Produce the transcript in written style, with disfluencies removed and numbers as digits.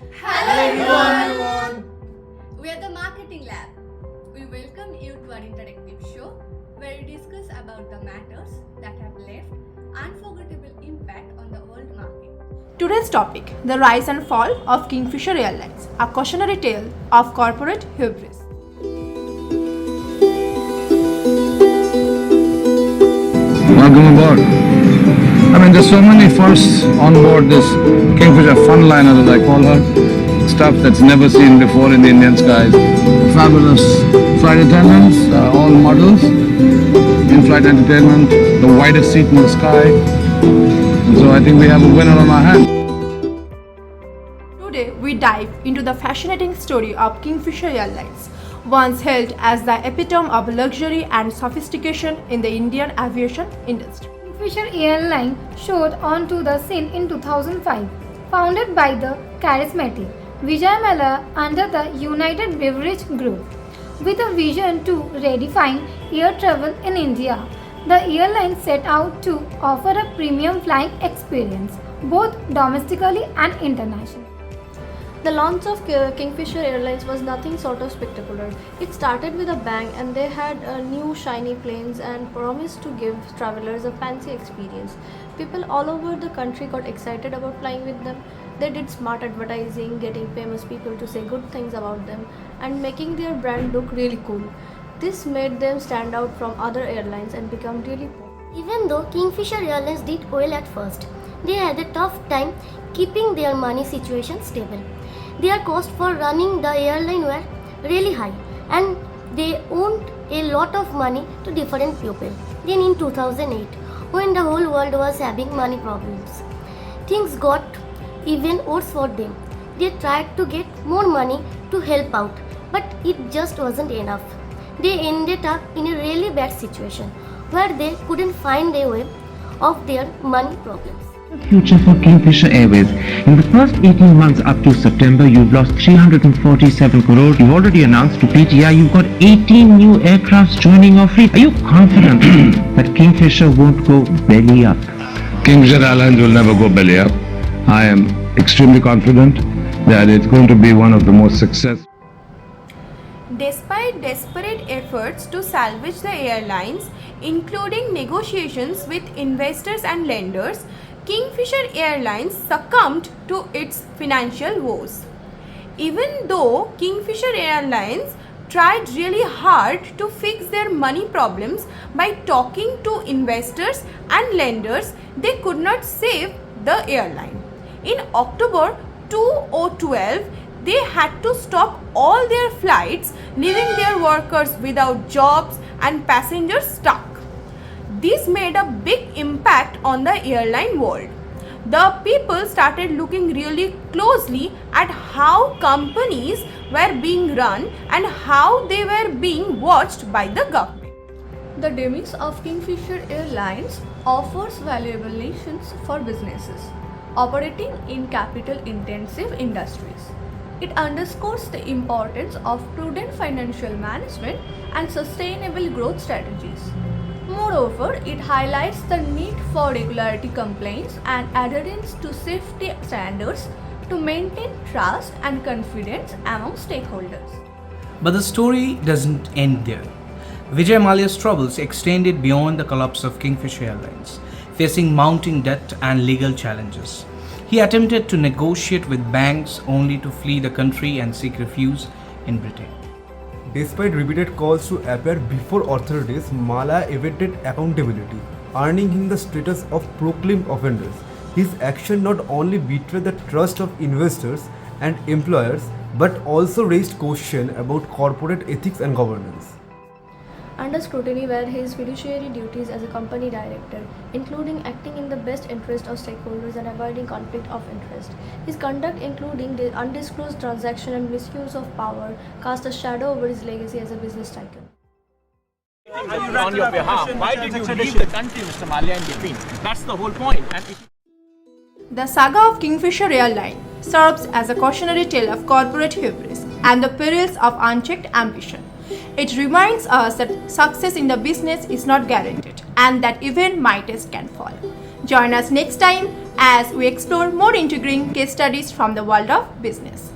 Hello everyone! We are the Marketing Lab. We welcome you to our interactive show where we discuss about the matters that have left unforgettable impact on the world market. Today's topic, the rise and fall of Kingfisher Airlines, a cautionary tale of corporate hubris. Welcome aboard. There's so many firsts on board this Kingfisher funliner, as I call her. Stuff that's never seen before in the Indian skies. Fabulous flight attendants, all models. In-flight entertainment, the widest seat in the sky. And so I think we have a winner on our hands. Today, we dive into the fascinating story of Kingfisher Airlines, once held as the epitome of luxury and sophistication in the Indian aviation industry. Kingfisher Airlines showed onto the scene in 2005, founded by the charismatic Vijay Mallya under the United Beverage Group. With a vision to redefine air travel in India, the airline set out to offer a premium flying experience, both domestically and internationally. The launch of Kingfisher Airlines was nothing sort of spectacular. It started with a bang and they had new shiny planes and promised to give travelers a fancy experience. People all over the country got excited about flying with them. They did smart advertising, getting famous people to say good things about them and making their brand look really cool. This made them stand out from other airlines and become really popular. Even though Kingfisher Airlines did well at first, they had a tough time keeping their money situation stable. Their costs for running the airline were really high and they owed a lot of money to different people. Then in 2008, when the whole world was having money problems, things got even worse for them. They tried to get more money to help out, but it just wasn't enough. They ended up in a really bad situation where they couldn't find a way of their money problems. Future for Kingfisher Airways. In the first 18 months up to September, you've lost 347 crore. You've already announced to PTI you've got 18 new aircrafts joining your fleet. Are you confident that Kingfisher won't go belly up? Kingfisher Airlines will never go belly up. I am extremely confident that it's going to be one of the most successful. Despite desperate efforts to salvage the airlines, including negotiations with investors and lenders, Kingfisher Airlines succumbed to its financial woes. Even though Kingfisher Airlines tried really hard to fix their money problems by talking to investors and lenders, they could not save the airline. In October 2012, they had to stop all their flights, leaving their workers without jobs and passengers stuck. This made a big impact on the airline world. The people started looking really closely at how companies were being run and how they were being watched by the government. The demise of Kingfisher Airlines offers valuable lessons for businesses operating in capital-intensive industries. It underscores the importance of prudent financial management and sustainable growth strategies. Moreover, it highlights the need for regularity compliance and adherence to safety standards to maintain trust and confidence among stakeholders. But the story doesn't end there. Vijay Mallya's troubles extended beyond the collapse of Kingfisher Airlines, facing mounting debt and legal challenges. He attempted to negotiate with banks only to flee the country and seek refuge in Britain. Despite repeated calls to appear before authorities, Mallya evaded accountability, earning him the status of proclaimed offender. His action not only betrayed the trust of investors and employers, but also raised questions about corporate ethics and governance. Under scrutiny were his fiduciary duties as a company director, including acting in the best interest of stakeholders and avoiding conflict of interest. His conduct, including the undisclosed transaction and misuse of power, cast a shadow over his legacy as a business tycoon. On your behalf, why did you leave the country, Mr. Mallya, in between? That's the whole point. The saga of Kingfisher Airlines serves as a cautionary tale of corporate hubris and the perils of unchecked ambition. It reminds us that success in the business is not guaranteed and that even mightiest can fall. Join us next time as we explore more intriguing case studies from the world of business.